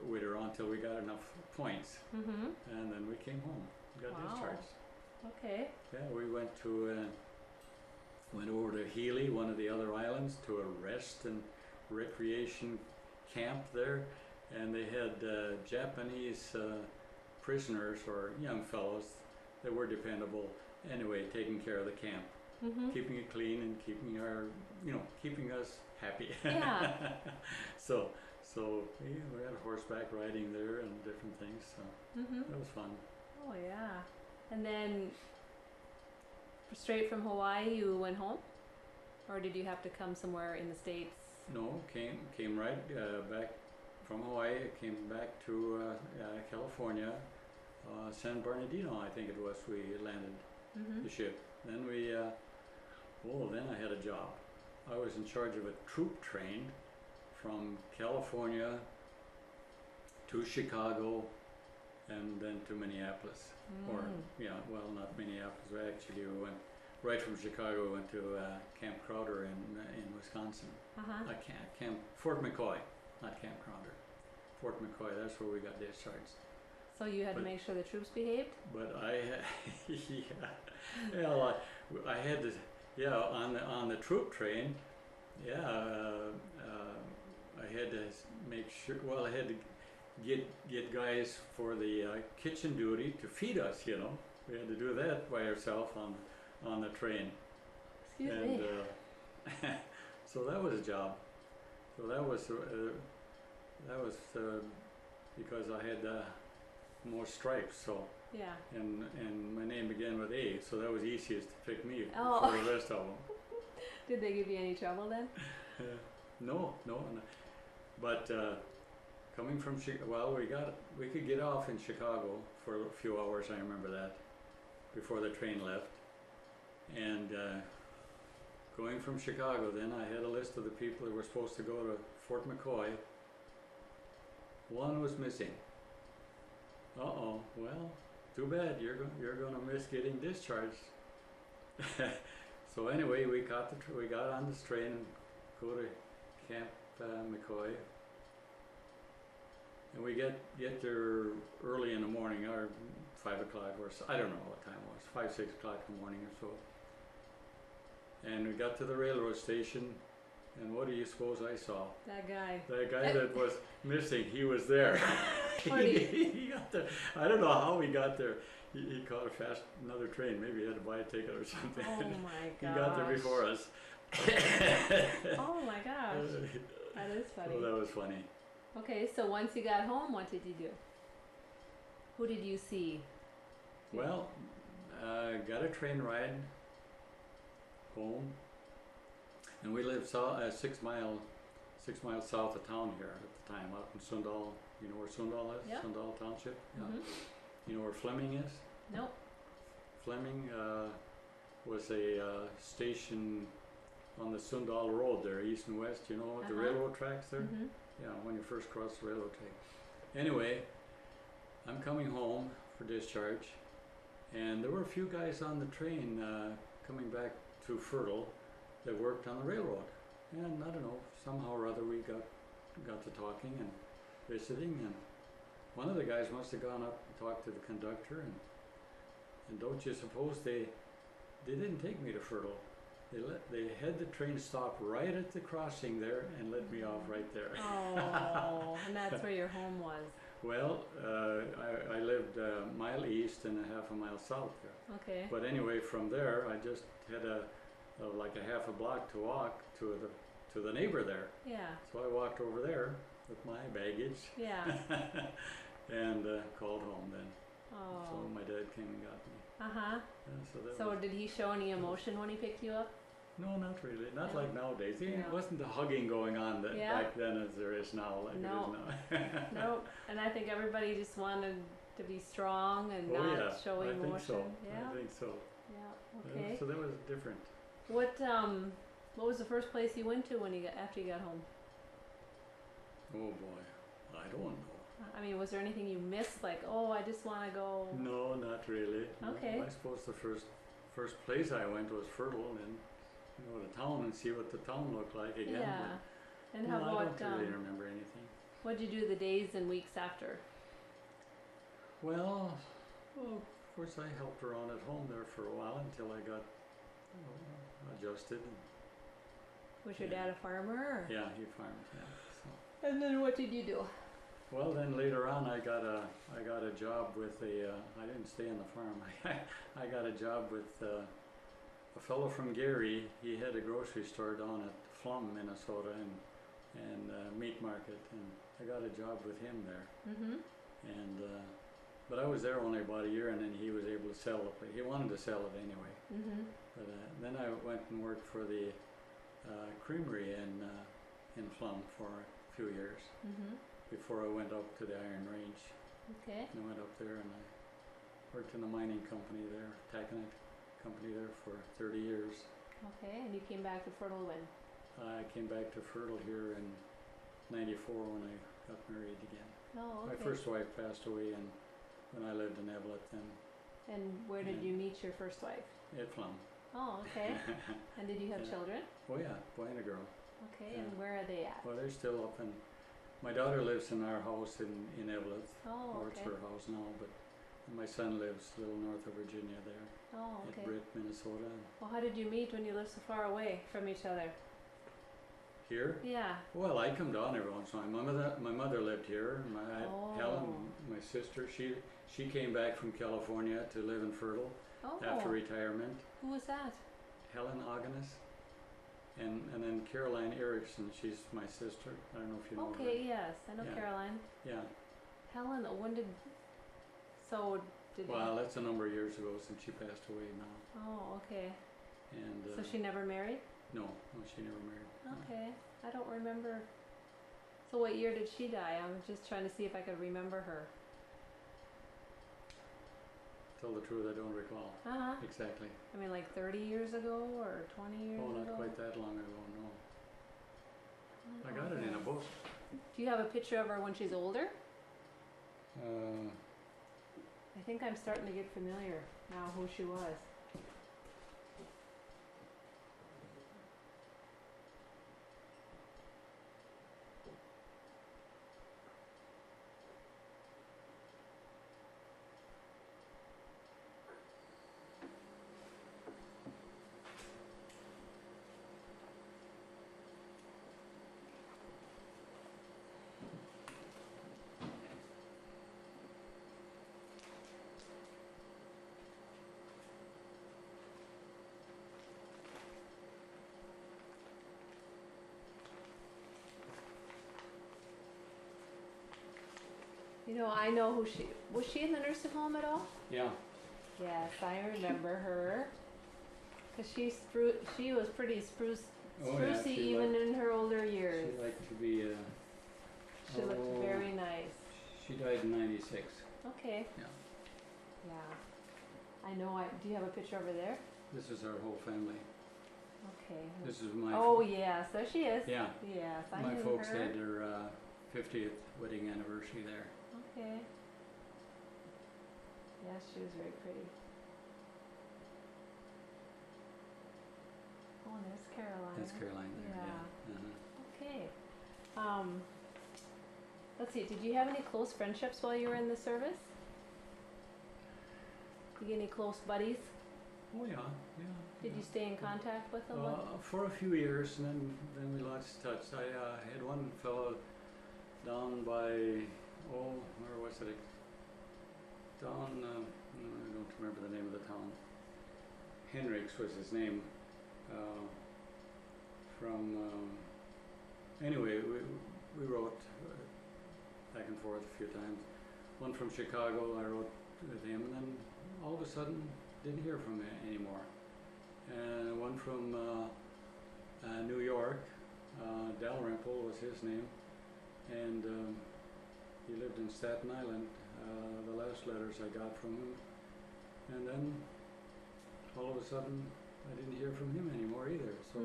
waited around until we got enough points. And then we came home, got discharged. Okay. Yeah, we went over to Healy, one of the other islands, to a rest and recreation camp there. And they had Japanese prisoners or young fellows that were dependable anyway, taking care of the camp, keeping it clean and keeping us happy. Yeah. So yeah, we had horseback riding there and different things. So that was fun. Oh yeah. And then straight from Hawaii you went home, or did you have to come somewhere in the States? No, came right back from Hawaii. Came back to California, San Bernardino, I think it was. We landed the ship. Then then I had a job. I was in charge of a troop train from California to Chicago and then to Minneapolis. Or, not Minneapolis, we went right from Chicago, went to Camp Crowder in Wisconsin. Fort McCoy, not Camp Crowder. Fort McCoy, that's where we got discharged. So you had to make sure the troops behaved? But I had to, on the troop train, I had to make sure, I had to get guys for the kitchen duty to feed us, you know. We had to do that by ourselves on the train. Excuse me. So that was a job. So that was because I had more stripes, so and my name began with A, so that was easiest to pick me for the rest of them. Did they give you any trouble then? No. But coming from Chicago, we could get off in Chicago for a few hours. I remember that before the train left, and going from Chicago, then I had a list of the people that were supposed to go to Fort McCoy. One was missing. Well, too bad. You're going to miss getting discharged. So anyway, we got on this train and go to Camp McCoy, and we get there early in the morning, or 5 o'clock, or I don't know what time it was, 5, 6 o'clock in the morning or so. And we got to the railroad station, and what do you suppose I saw? That guy. That guy that was missing, he was there. He got there. I don't know how he got there. He caught another train. Maybe he had to buy a ticket or something. Oh my gosh. He got there before us. Oh my gosh. That is funny. So that was funny. Okay, so once you got home, what did you do? Who did you see? Well, got a train ride home, and we lived 6 miles 6 miles south of town here at the time, out in Sundal. You know where Sundal is? Yep. Sundal Township? Yeah. Mhm. You know where Fleming is? Nope. Fleming was a station on the Sundal Road there, east and west, you know, the railroad tracks there? Mhm. Yeah, when you first cross the railroad track. Anyway, I'm coming home for discharge, and there were a few guys on the train coming back to Fertile that worked on the railroad. And I don't know, somehow or other we got to talking and visiting, and one of the guys must have gone up and talked to the conductor, and don't you suppose they didn't take me to Fertile. They had the train stop right at the crossing there and let me off right there. Oh, and that's where your home was. Well, I lived a mile east and a half a mile south there. Okay. But anyway, from there I just had like a half a block to walk to the neighbor there. Yeah. So I walked over there with my baggage. Yeah. And called home then. Oh. So my dad came and got me. Uh-huh. Yeah, So did he show any emotion when he picked you up? No, not really. Not No. like nowadays. There No. wasn't the hugging going on Yeah. back then as there is now, like No. it is now. No. And I think everybody just wanted to be strong and Oh, not yeah, show I emotion. think so. Yeah. I think so. Yeah. Okay. So that was different. What was the first place you went to after you got home? Oh boy, I don't know. I mean, was there anything you missed? Like, oh, I just want to go. No, not really. No, Okay. I suppose the first place I went was Fertile, and the town and see what the town looked like again. Yeah. But And no, how I about don't really remember anything. what'd you do the days and weeks after? Well, of course I helped around at home there for a while until I got adjusted. Was your Yeah. dad a farmer? Or? Yeah, he farms. Yeah. So. And then what did you do? Well, then later on, I got a job with I didn't stay on the farm. I got a job with a fellow from Gary. He had a grocery store down at Flum, Minnesota, and meat market, and I got a job with him there. Mm-hmm. And but I was there only about a year, and then he was able to sell the place. He wanted to sell it anyway. Mm-hmm. But then I went and worked for the creamery in Flum for a few years Mm-hmm. before I went up to the Iron Range. Okay. And I went up there and I worked in a mining company there, Taconite company there for 30 years. Okay. And you came back to Fertile when? I came back to Fertile here in '94 when I got married again. Oh, okay. My first wife passed away when I lived in Evelyn then And where did Yeah. you meet your first wife? at Flum. Oh, okay. And did you have Yeah. children? Oh yeah, boy and a girl. Okay. Yeah. And where are they at? Well, they're still up in, my daughter lives in our house in Evelyn, Oh, or it's okay. her house now, but my son lives a little north of Virginia there, Oh, at okay. Britt, Minnesota. Well, how did you meet when you lived so far away from each other? Here? Yeah. Well, I come down every once in a while. My mother lived here. Oh. Helen, my sister, she came back from California to live in Fertile Oh. after retirement. Who was that? Helen Aagenes, and then Caroline Erickson. She's my sister. I don't know if you know Okay. Yes, I know Yeah. Caroline. her. Yeah. Helen. When did? So did. Well, that's a number of years ago since she passed away now. Oh, okay. And So she never married? no, she never married. No. Okay. I don't remember. So what year did she die? I was just trying to see if I could remember her. Tell the truth, I don't recall Uh-huh. exactly. I mean, like 30 years ago or 20 years Oh, ago? not quite that long ago. No, I Oh, got it in a okay. book. Do you have a picture of her when she's older? Uh, I think I'm starting to get familiar now who she was. You know, I know who she was. She in the nursing home at all? yeah. Yes, I remember her. Cause she was pretty spruce, Oh, yeah, sprucey she even liked- in her older years. She liked to in '96. Okay. Yeah. Yeah. I know. Do you have a picture over there? This is our whole family. Okay. This is my. Oh yes, there she is. Yeah. Yes, I My knew folks her. had their 50th wedding anniversary there. Okay. Yes, she was very pretty. Oh, and there's Caroline. That's Caroline there. Yeah. Yeah. Okay. Let's see. Did you have any close friendships while you were in the service? You get any close buddies? Oh yeah. Yeah. Did you stay in contact with them? For a few years, and then we lost touch. I had one fellow down by, where was it? Down, I don't remember the name of the town. Henricks was his name. Anyway, we wrote back and forth a few times. One from Chicago, I wrote with him, and then all of a sudden didn't hear from him anymore. And one from New York, Dalrymple was his name, and he lived in Staten Island. The last letters I got from him, and then all of a sudden I didn't hear from him anymore either. So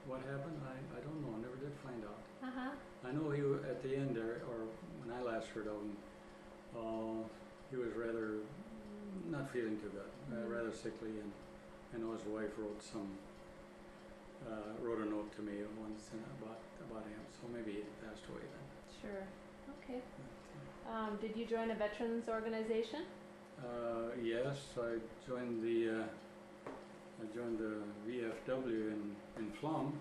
what happened? I don't know. I never did find out. I know he at the end there, or when I last heard of him, he was rather not feeling too good, rather sickly, and I know his wife wrote a note to me once about him. So maybe he passed away then. Sure. Okay. But, did you join a veterans organization? yes, I joined the VFW in Flum,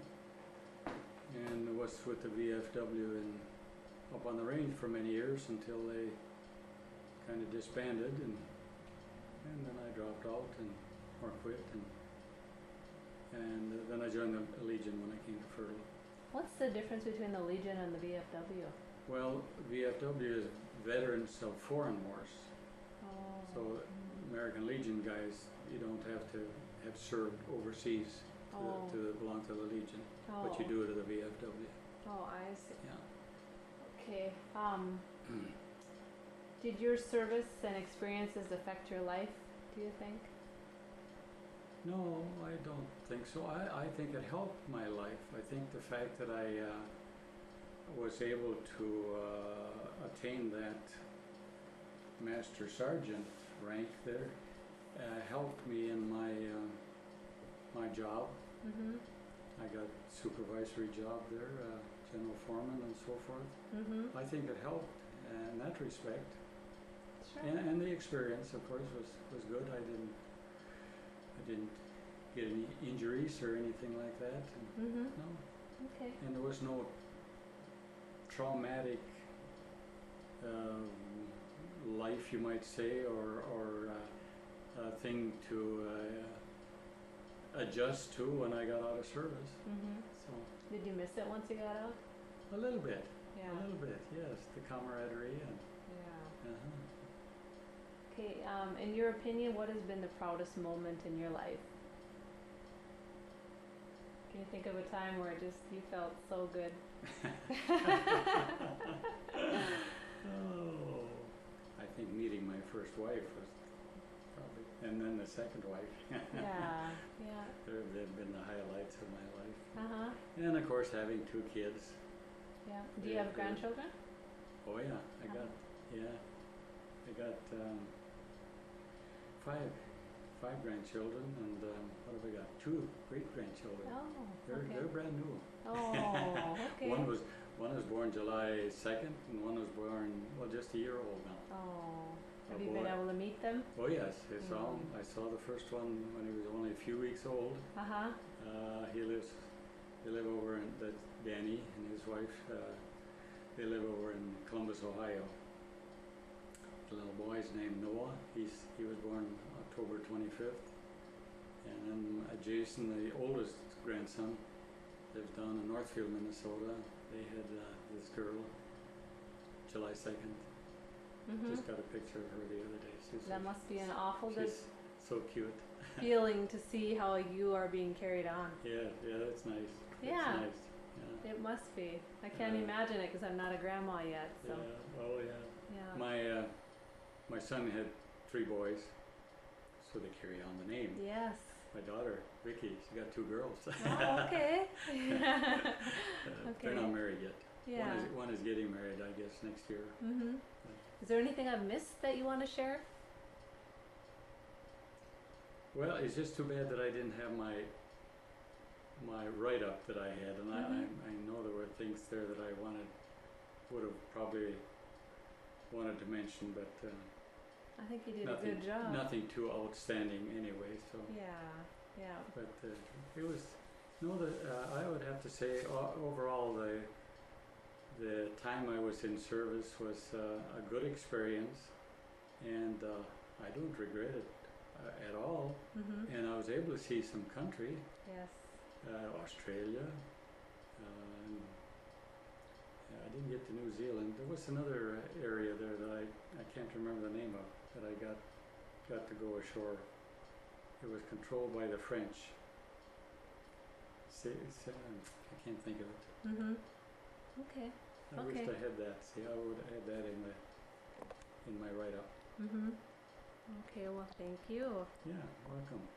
and was with the VFW up on the range for many years until they kind of disbanded, and then I dropped out or quit, and then I joined the Legion when I came to Fertile. What's the difference between the Legion and the VFW? Well, VFW is veterans of foreign wars. Oh. So American Legion guys, you don't have to have served overseas to belong to the Legion, but you do to the VFW. Oh, I see. Yeah. Okay. Did your service and experiences affect your life, do you think? No, I don't think so. I think it helped my life. I think the fact that I was able to attain that Master Sergeant rank there helped me in my job. I got supervisory job there, general foreman and so forth. I think it helped in that respect. Sure. And the experience, of course, was good. I didn't get any injuries or anything like that. No. Okay. And there was no traumatic life, you might say, or thing to adjust to when I got out of service. So Did you miss it once you got out? a little bit. Yeah. A little bit, yes. The camaraderie and. Yeah. Uh-huh. Okay. In your opinion, what has been the proudest moment in your life? Can you think of a time where you felt so good? Oh, I think meeting my first wife was probably, and then the second wife. Yeah. Yeah. They've been the highlights of my life. Yeah. And of course, having 2 kids. Yeah. Do you have grandchildren? Oh yeah, I got five grandchildren, and what have I got? 2 great grandchildren. Oh. They're brand new. Oh. Okay. One was born July 2nd, and one was born just a year old now. Oh. Have A you boy. been able to meet them? Oh yes, I saw him. I saw the first one when he was only a few weeks old. They live over in Danny and his wife. They live over in Columbus, Ohio. The little boy's named Noah. He was born October 25th. And then Jason, the oldest grandson, lives down in Northfield, Minnesota. They had this girl, July 2nd. Just got a picture of her the other day. That must be an awful good She's so cute. feeling to see how you are being carried on. Yeah, that's nice. Yeah. That's nice. Yeah. It must be. I can't imagine it because I'm not a grandma yet. So. Yeah. Oh yeah. Yeah. My son had 3 boys, so they carry on the name. Yes. My daughter, Vicky, she got 2 girls. Oh, okay. They're not married yet. Yeah. One is getting married, I guess, next year. Mhm. Is there anything I've missed that you want to share? Well, it's just too bad that I didn't have my write-up that I had, and I know there were things there that I would have probably wanted to mention, but I think you did a good job. nothing too outstanding anyway. So. Yeah. But it was I would have to say overall the time I was in service was a good experience, and I don't regret it at all. Mhm. And I was able to see some country. Yes. Australia. I didn't get to New Zealand. There was another area there that I can't remember the name of that I got to go ashore. It was controlled by the French. I can't think of it. Mhm. Okay. I wished I had that. See, I would have had that in my write-up. Mhm. Okay. Well, thank you. Yeah, welcome.